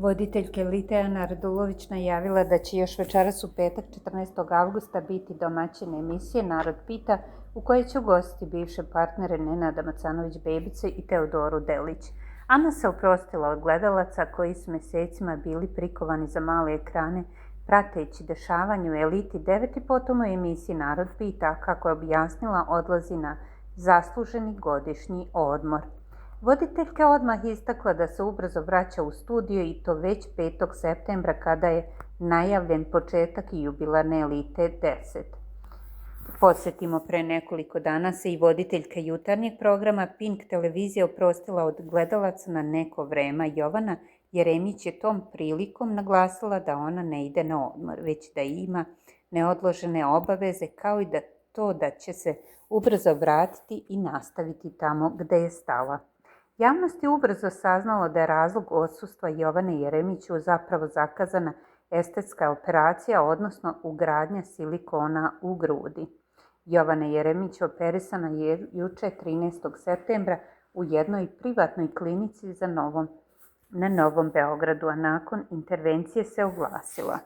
Voditeljka Lidijana Radulović najavila da će još večeras u petak 14. avgusta biti domaćin emisije Narod pita, u kojoj će ugostiti bivše partnere Nenada Macanović-Bebice i Teodoru Delić. Ana se oprostila od gledalaca koji su mesecima bili prikovani za male ekrane, prateći dešavanje u Eliti 9 i potom u emisiji Narod pita, kako je objasnila, odlazi na zasluženi godišnji odmor. Voditeljka je odmah istakla da se ubrzo vraća u studio i to već 5. septembra kada je najavljen početak jubilarne Elite 10. Podsjetimo, pre nekoliko dana se i voditeljka jutarnjeg programa Pink televizije oprostila od gledalaca na neko vreme. Jovana Jeremić je tom prilikom naglasila da ona ne ide na odmor, već da ima neodložene obaveze, kao i da će se ubrzo vratiti i nastaviti tamo gde je stala. Javnost je ubrzo saznala da je razlog odsustva Jovane Jeremić zapravo zakazana estetska operacija, odnosno ugradnja silikona u grudi. Jovana Jeremić operisana je juče 13. septembra u jednoj privatnoj klinici na Novom Beogradu, a nakon intervencije se oglasila.